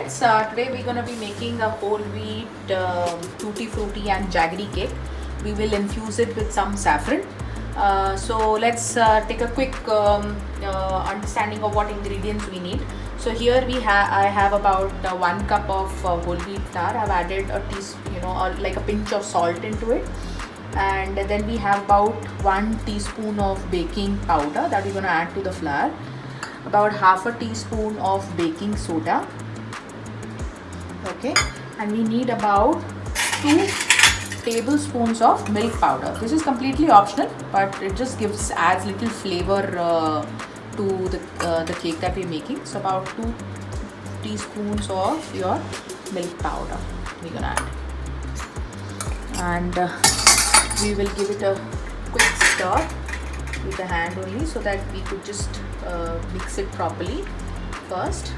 friends, today we're going to be making a whole wheat tutti frutti and jaggery cake. We will infuse it with some saffron. So let's take a quick understanding of what ingredients we need. So here I have about 1 cup of whole wheat flour. I've added a teaspoon, like a pinch of salt into it, and then we have about 1 teaspoon of baking powder that we're going to add to the flour, about half a teaspoon of baking soda, okay, and we need about 2 tablespoons of milk powder. This is completely optional, but it just adds little flavor to the cake that we're making. So about 2 teaspoons of your milk powder we're gonna add, and we will give it a quick stir with the hand only, so that we could just mix it properly first.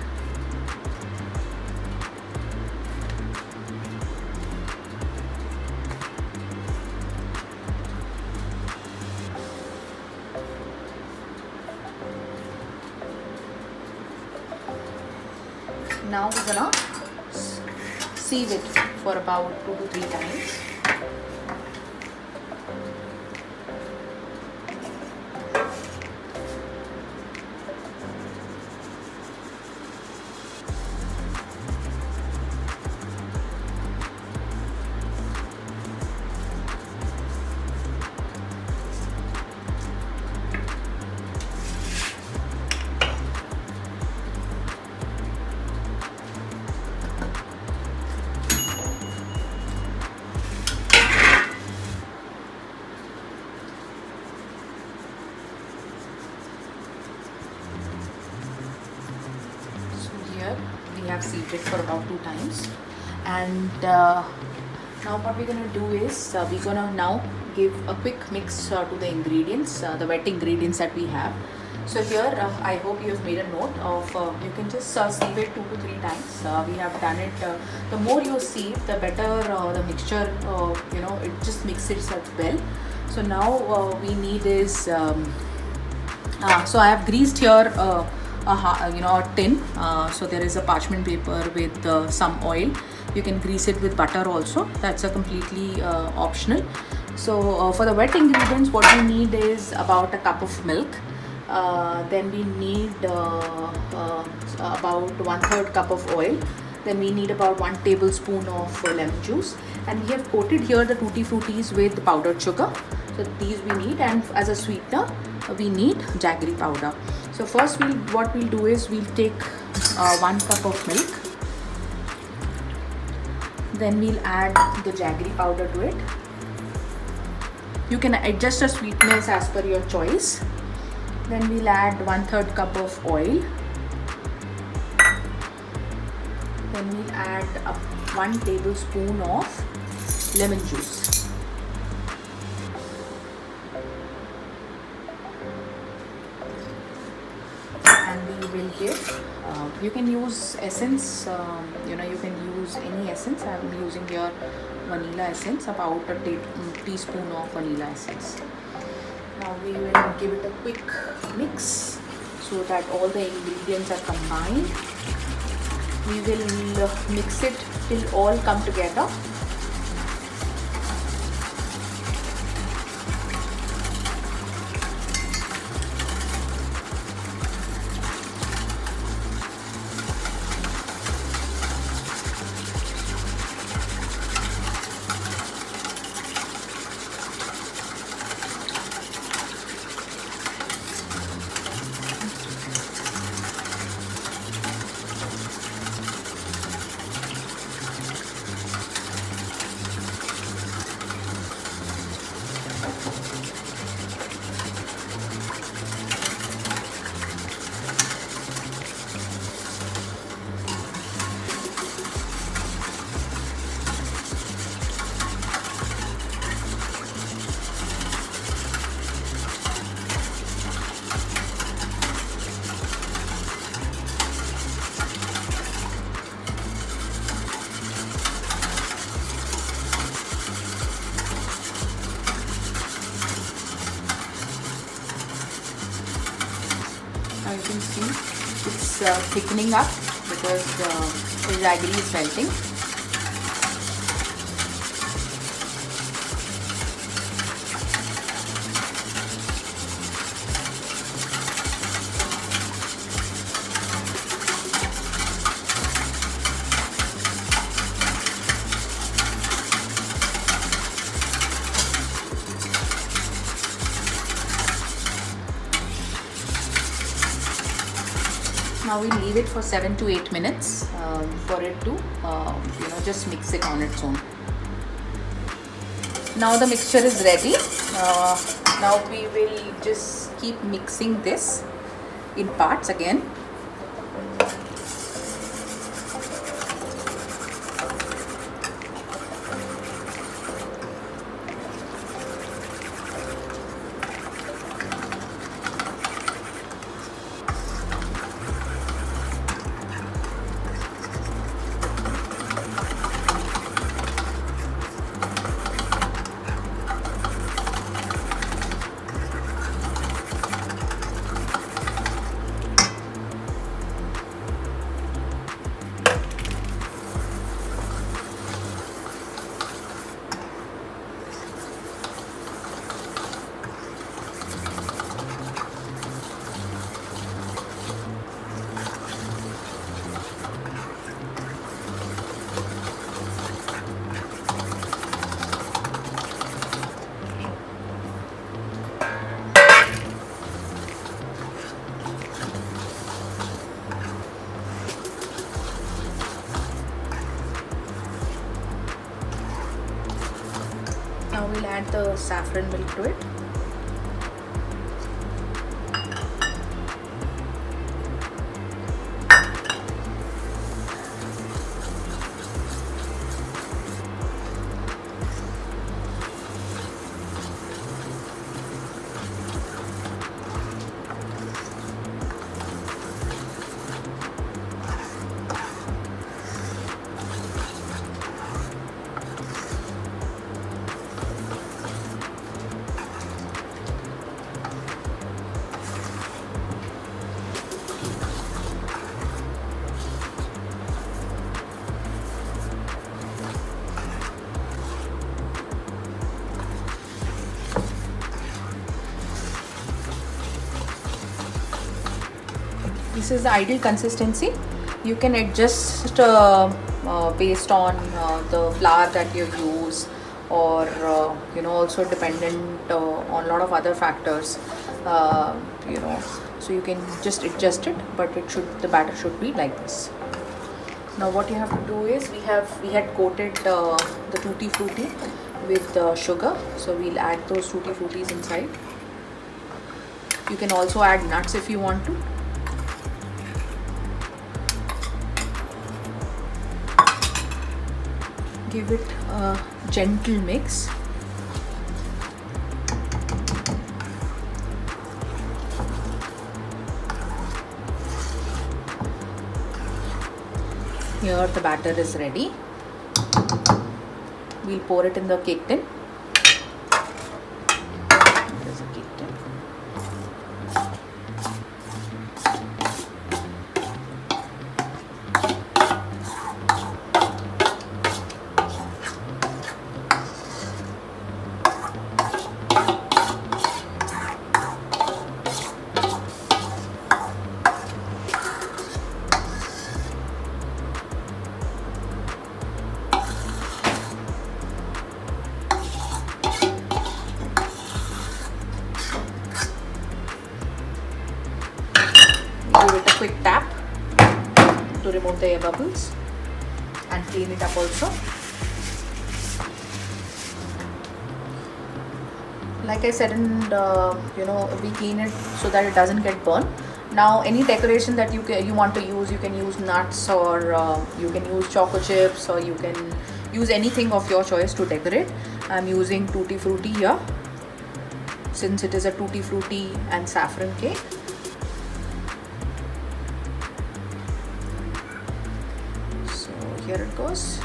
Now we're gonna sieve it for about 2 to 3 times. We have sieved it for about 2 times, and now what we're going to do is we're going to now give a quick mix to the ingredients, the wet ingredients that we have. So here I hope you have made a note of, you can just sieve it 2 to 3 times. We have done it, the more you sieve, the better the mixture, it just mixes itself well. So now we need is, so I have greased here a tin. So there is a parchment paper with some oil. You can grease it with butter also. That's a completely optional. So for the wet ingredients, what we need is about a cup of milk. Then we need about 1/3 cup of oil. Then we need about 1 tablespoon of lemon juice. And we have coated here the tutti fruttis with powdered sugar. So these we need, and as a sweetener we need jaggery powder. So first what we'll do is we'll take 1 cup of milk. Then we'll add the jaggery powder to it. You can adjust the sweetness as per your choice. Then we'll add 1/3 cup of oil. Then we'll add 1 tablespoon of lemon juice. Will give, you can use essence, you can use any essence. I am using your vanilla essence, about a teaspoon of vanilla essence. Now we will give it a quick mix so that all the ingredients are combined. We will mix it till all come together. Now you can see it's thickening up. The because the jaggery is melting. Now we leave it for 7 to 8 minutes for it to just mix it on its own. Now the mixture is ready. Now we will just keep mixing this in parts again. Now we'll add the saffron milk to it. This is the ideal consistency. You can adjust based on the flour that you use, or also dependent on a lot of other factors. So you can just adjust it, but the batter should be like this. Now what you have to do is we had coated the tutti frutti with sugar, so we'll add those tutti fruttis inside. You can also add nuts if you want to. Give it a gentle mix. Here the batter is ready. We'll pour it in the cake tin. There's a cake tin. Give it a quick tap to remove the air bubbles and clean it up also. Like I said, we clean it so that it doesn't get burned. Now any decoration that you want to use, you can use nuts, or you can use choco chips, or you can use anything of your choice to decorate. I'm using tutti frutti here since it is a tutti frutti and saffron cake. So here it goes.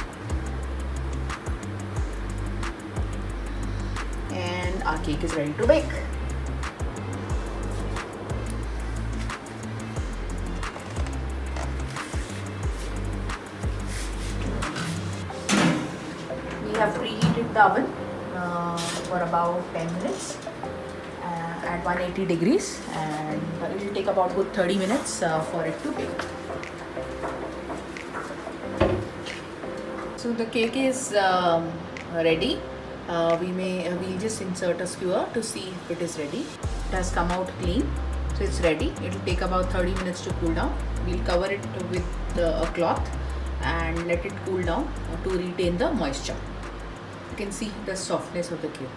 And our cake is ready to bake. the oven for about 10 minutes at 180 degrees, and it will take about good 30 minutes for it to bake. So the cake is ready. We'll just insert a skewer to see if it is ready. It has come out clean, so it's ready. It will take about 30 minutes to cool down. We'll cover it with a cloth and let it cool down to retain the moisture. You can see the softness of the cake.